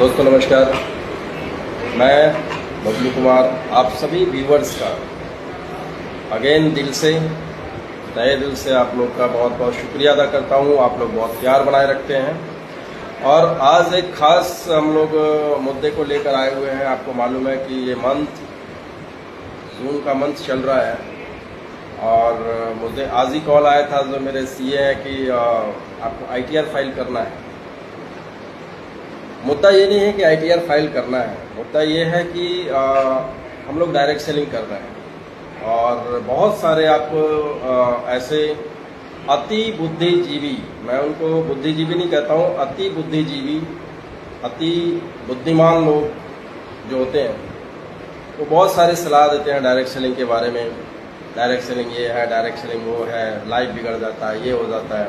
दोस्तों नमस्कार, मैं बबलू कुमार आप सभी व्यूवर्स का अगेन तहे दिल से आप लोग का बहुत बहुत शुक्रिया अदा करता हूँ। आप लोग बहुत प्यार बनाए रखते हैं और आज एक खास हम लोग मुद्दे को लेकर आए हुए हैं। आपको मालूम है कि ये मंथ जून का मंथ चल रहा है और मुझे आज ही कॉल आया था जो मेरे सीए है कि आपको आईटीआर फाइल करना है। मुद्दा ये नहीं है कि आईटीआर फाइल करना है, मुद्दा ये है कि हम लोग डायरेक्ट सेलिंग कर रहे हैं और बहुत सारे आपको ऐसे अति बुद्धिजीवी, मैं उनको बुद्धिजीवी नहीं कहता हूँ, अति बुद्धिजीवी, अति बुद्धिमान लोग जो होते हैं वो बहुत सारे सलाह देते हैं डायरेक्ट सेलिंग के बारे में। डायरेक्ट सेलिंग ये है, डायरेक्ट सेलिंग वो है, लाइफ बिगड़ जाता है, ये हो जाता है।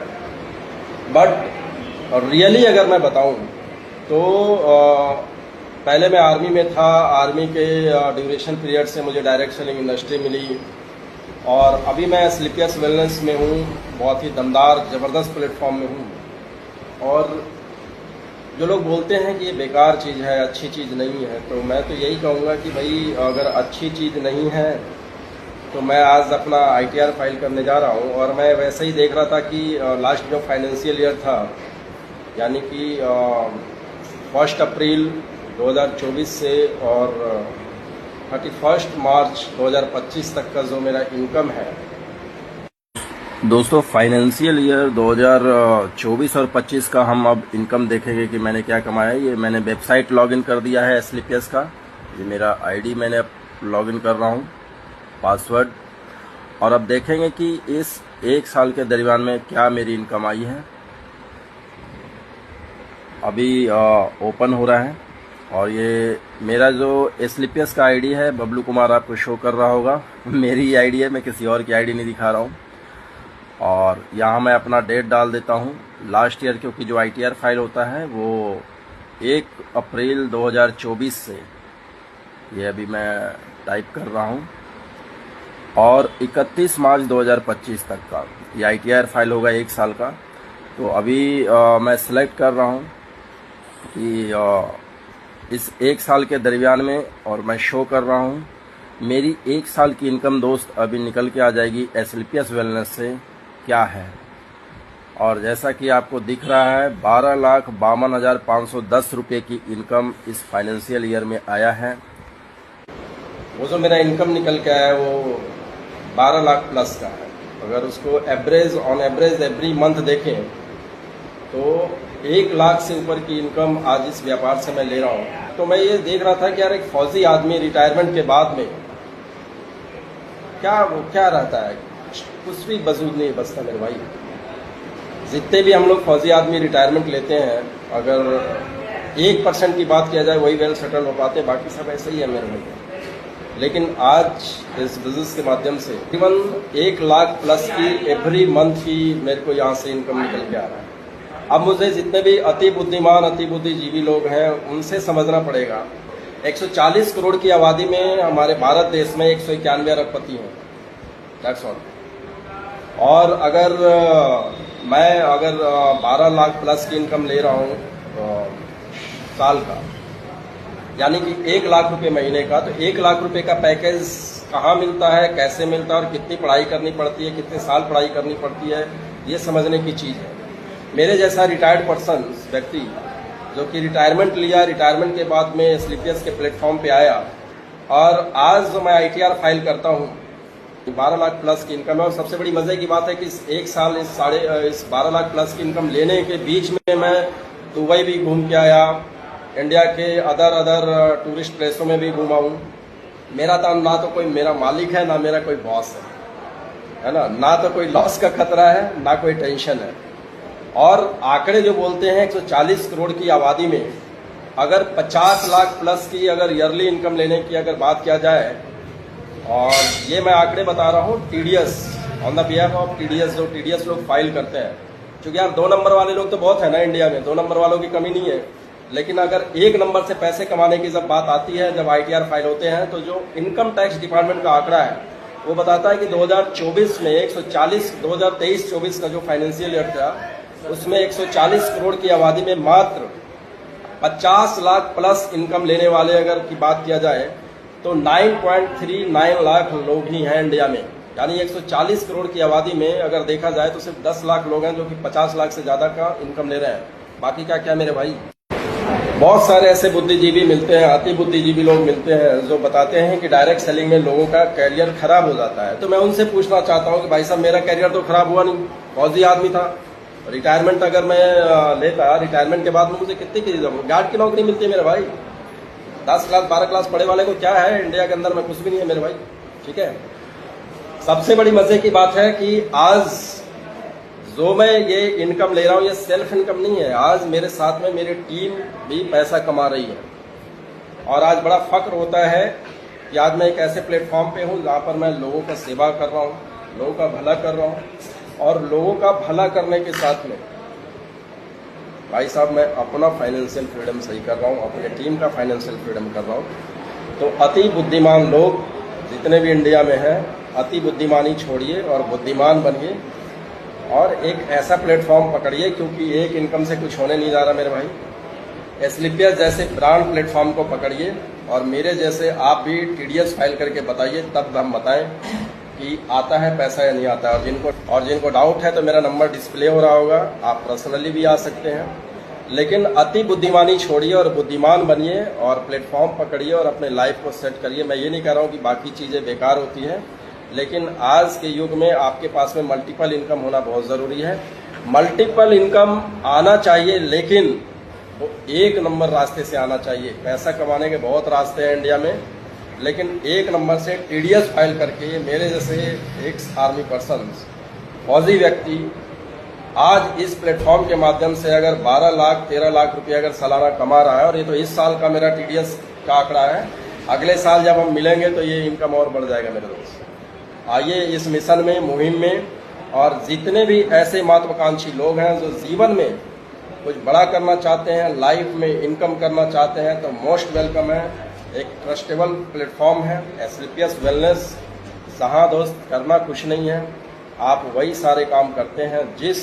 बट रियली अगर मैं बताऊं तो पहले मैं आर्मी में था, आर्मी के ड्यूरेशन पीरियड से मुझे डायरेक्ट सेलिंग इंडस्ट्री मिली और अभी मैं स्लीपियस वेलनेस में हूँ, बहुत ही दमदार ज़बरदस्त प्लेटफॉर्म में हूँ। और जो लोग बोलते हैं कि ये बेकार चीज़ है, अच्छी चीज़ नहीं है, तो मैं तो यही कहूँगा कि भाई अगर अच्छी चीज़ नहीं है तो मैं आज अपना आईटीआर फाइल करने जा रहा हूँ। और मैं वैसे ही देख रहा था कि लास्ट जो फाइनेंशियल ईयर था, यानी कि 1 अप्रैल 2024 से और 31 मार्च 2025 तक का जो मेरा इनकम है। दोस्तों फाइनेंशियल ईयर 2024 और 25 का हम अब इनकम देखेंगे कि मैंने क्या कमाया। ये मैंने वेबसाइट लॉगिन कर दिया है स्लीपियस का, ये मेरा आईडी मैंने अब लॉगिन कर रहा हूँ, पासवर्ड। और अब देखेंगे कि इस 1 साल के दरमियान में क्या मेरी इनकम आई है। अभी ओपन हो रहा है और ये मेरा जो स्लीपियस का आईडी है, बबलू कुमार आपको शो कर रहा होगा, मेरी ही आईडी है, मैं किसी और की आईडी नहीं दिखा रहा हूँ। और यहाँ मैं अपना डेट डाल देता हूँ लास्ट ईयर, क्योंकि जो आईटीआर फाइल होता है वो 1 अप्रैल 2024 से, ये अभी मैं टाइप कर रहा हूँ, और 31 मार्च 2025 तक का ये आईटीआर फाइल होगा 1 साल का। तो अभी मैं सिलेक्ट कर रहा हूँ कि इस 1 साल के दरमियान में, और मैं शो कर रहा हूँ मेरी 1 साल की इनकम दोस्त अभी निकल के आ जाएगी स्लीपियस वेलनेस से क्या है। और जैसा कि आपको दिख रहा है 12,52,510 रुपये की इनकम इस फाइनेंशियल ईयर में आया है। वो जो मेरा इनकम निकल के आया है वो 12 लाख प्लस का है। अगर उसको ऑन एवरेज एवरी मंथ देखें तो 1 लाख से ऊपर की इनकम आज इस व्यापार से मैं ले रहा हूँ। तो मैं ये देख रहा था कि यार एक फौजी आदमी रिटायरमेंट के बाद में क्या रहता है, कुछ भी वजूद नहीं बचता मेरे भाई। जितने भी हम लोग फौजी आदमी रिटायरमेंट लेते हैं, अगर 1% की बात किया जाए वही वेल सेटल हो पाते, बाकी सब ऐसे ही है मेरे भाई। लेकिन आज इस बिजनेस के माध्यम से तकरीबन 1 लाख प्लस की एवरी मंथ की मेरे को यहाँ से इनकम निकल के आ रहा है। अब मुझे जितने भी अति बुद्धिमान, अति बुद्धिजीवी लोग हैं उनसे समझना पड़ेगा, 140 करोड़ की आबादी में हमारे भारत देश में 191 अरबपति हैं, दैट्स ऑल। और अगर मैं 12 लाख प्लस की इनकम ले रहा हूँ साल का, यानी कि 1 लाख रुपए महीने का, तो 1 लाख रुपए का पैकेज कहाँ मिलता है, कैसे मिलता है और कितनी पढ़ाई करनी पड़ती है, कितने साल पढ़ाई करनी पड़ती है, ये समझने की चीज़ है। मेरे जैसा रिटायर्ड पर्सन व्यक्ति जो कि रिटायरमेंट लिया, रिटायरमेंट के बाद में स्लीपियस के प्लेटफॉर्म पे आया और आज जो मैं आईटीआर फाइल करता हूँ 12 लाख प्लस की इनकम है। और सबसे बड़ी मजे की बात है कि इस 1 साल इस 12 लाख प्लस की इनकम लेने के बीच में मैं दुबई भी घूम के आया, इंडिया के अदर टूरिस्ट प्लेसों में भी घूमा हूँ। मेरा ना तो कोई मेरा मालिक है, ना मेरा कोई बॉस है ना तो कोई लॉस का खतरा है, ना कोई टेंशन है। और आंकड़े जो बोलते हैं 140 करोड़ की आबादी में अगर 50 लाख प्लस की अगर ईयरली इनकम लेने की अगर बात किया जाए, और ये मैं आंकड़े बता रहा हूँ TDS on the behalf of TDS, जो टीडीएस लोग फाइल करते हैं, क्योंकि यार 2 नंबर वाले लोग तो बहुत है ना इंडिया में, 2 नंबर वालों की कमी नहीं है। लेकिन अगर 1 नंबर से पैसे कमाने की जब बात आती है, जब आईटीआर फाइल होते हैं, तो जो इनकम टैक्स डिपार्टमेंट का आंकड़ा है वो बताता है कि 2024 में 2023-24 का जो फाइनेंशियल ईयर था उसमें 140 करोड़ की आबादी में मात्र 50 लाख प्लस इनकम लेने वाले अगर की बात किया जाए तो 9.39 लाख लोग ही हैं इंडिया में। यानी 140 करोड़ की आबादी में अगर देखा जाए तो सिर्फ 10 लाख लोग हैं जो कि 50 लाख से ज्यादा का इनकम ले रहे हैं। बाकी का क्या मेरे भाई, बहुत सारे ऐसे बुद्धिजीवी मिलते हैं, अति बुद्धिजीवी लोग मिलते हैं जो बताते हैं कि डायरेक्ट सेलिंग में लोगों का कैरियर खराब हो जाता है। तो मैं उनसे पूछना चाहता हूं कि भाई साहब मेरा कैरियर तो खराब हुआ नहीं, फौजी आदमी था, रिटायरमेंट अगर मैं लेता, रिटायरमेंट के बाद में मुझे कितनी की गार्ड की नौकरी मिलती है मेरे भाई। 10 क्लास 12 क्लास पढ़े वाले को क्या है इंडिया के अंदर में, कुछ भी नहीं है मेरे भाई। ठीक है, सबसे बड़ी मजे की बात है कि आज जो मैं ये इनकम ले रहा हूं ये सेल्फ इनकम नहीं है। आज मेरे साथ में मेरी टीम भी पैसा कमा रही है और आज बड़ा फक्र होता है कि आज मैं एक ऐसे प्लेटफॉर्म पे हूं जहां पर मैं लोगों का सेवा कर रहा हूं, लोगों का भला कर रहा हूं। और लोगों का भला करने के साथ में भाई साहब मैं अपना फाइनेंशियल फ्रीडम सही कर रहा हूं, अपने टीम का फाइनेंशियल फ्रीडम कर रहा हूं। तो अति बुद्धिमान लोग जितने भी इंडिया में हैं, अति बुद्धिमानी छोड़िए और बुद्धिमान बनिए और एक ऐसा प्लेटफॉर्म पकड़िए, क्योंकि एक इनकम से कुछ होने नहीं जा रहा मेरे भाई। एसलिपियस जैसे ब्रांड प्लेटफॉर्म को पकड़िए और मेरे जैसे आप भी टीडीएस फाइल करके बताइए, तब हम बताएं कि आता है पैसा या नहीं आता है। और जिनको डाउट है तो मेरा नंबर डिस्प्ले हो रहा होगा, आप पर्सनली भी आ सकते हैं। लेकिन अति बुद्धिमानी छोड़िए और बुद्धिमान बनिए और प्लेटफॉर्म पकड़िए और अपने लाइफ को सेट करिए। मैं ये नहीं कह रहा हूँ कि बाकी चीज़ें बेकार होती हैं, लेकिन आज के युग में आपके पास में मल्टीपल इनकम होना बहुत ज़रूरी है। मल्टीपल इनकम आना चाहिए, लेकिन वो एक नंबर रास्ते से आना चाहिए। पैसा कमाने के बहुत रास्ते हैं इंडिया में, लेकिन एक नंबर से टीडीएस फाइल करके मेरे जैसे एक्स आर्मी पर्सन, फौजी व्यक्ति आज इस प्लेटफॉर्म के माध्यम से अगर 12 लाख 13 लाख रुपये अगर सालाना कमा रहा है, और ये तो इस साल का मेरा टीडीएस का आंकड़ा है, अगले साल जब हम मिलेंगे तो ये इनकम और बढ़ जाएगा मेरे दोस्त। आइए इस मिशन में, मुहिम में, और जितने भी ऐसे महत्वाकांक्षी लोग हैं जो जीवन में कुछ बड़ा करना चाहते हैं, लाइफ में इनकम करना चाहते हैं, तो मोस्ट वेलकम है। एक ट्रस्टेबल प्लेटफॉर्म है एसलिपियस वेलनेस, जहां दोस्त करना कुछ नहीं है, आप वही सारे काम करते हैं जिस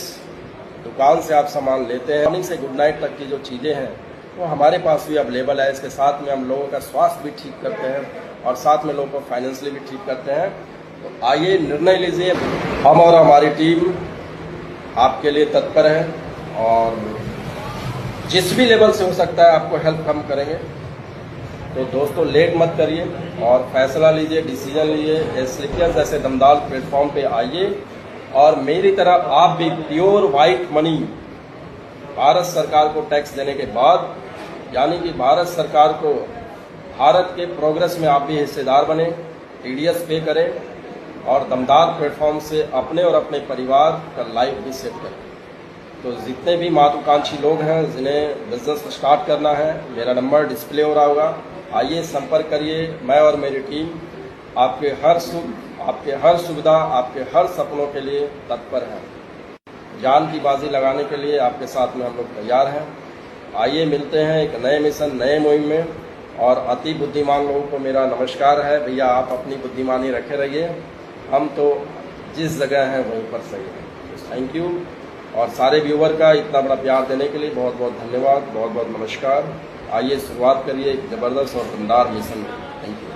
दुकान से आप सामान लेते हैं। मॉर्निंग से गुड नाइट तक की जो चीज़ें हैं वो हमारे पास भी अवेलेबल है। इसके साथ में हम लोगों का स्वास्थ्य भी ठीक करते हैं और साथ में लोगों को फाइनेंशियली भी ठीक करते हैं। तो आइए निर्णय लीजिए, हम और हमारी टीम आपके लिए तत्पर है और जिस भी लेवल से हो सकता है आपको हेल्प हम करेंगे। तो दोस्तों लेट मत करिए और फैसला लीजिए, डिसीजन लीजिए। एसलिपियस जैसे दमदार प्लेटफॉर्म पे आइए और मेरी तरह आप भी प्योर वाइट मनी भारत सरकार को टैक्स देने के बाद, यानी कि भारत सरकार को, भारत के प्रोग्रेस में आप भी हिस्सेदार बने, टीडीएस पे करें और दमदार प्लेटफॉर्म से अपने और अपने परिवार का लाइफ भी सेट करें। तो जितने भी महत्वाकांक्षी लोग हैं जिन्हें बिजनेस स्टार्ट करना है, मेरा नंबर डिस्प्ले हो रहा होगा, आइए संपर्क करिए। मैं और मेरी टीम आपके हर सुख, आपके हर सुविधा, आपके हर सपनों के लिए तत्पर है। जान की बाजी लगाने के लिए आपके साथ में हम लोग तैयार हैं। आइए मिलते हैं एक नए मिशन, नए मुहिम में। और अति बुद्धिमान लोगों को मेरा नमस्कार है, भैया आप अपनी बुद्धिमानी रखे रहिए, हम तो जिस जगह हैं वहीं पर सही हैं। Thank you. और सारे व्यूवर का इतना बड़ा प्यार देने के लिए बहुत बहुत धन्यवाद, बहुत बहुत नमस्कार। आइए शुरुआत करिए एक ज़बरदस्त और दमदार मिशन में। Thank you.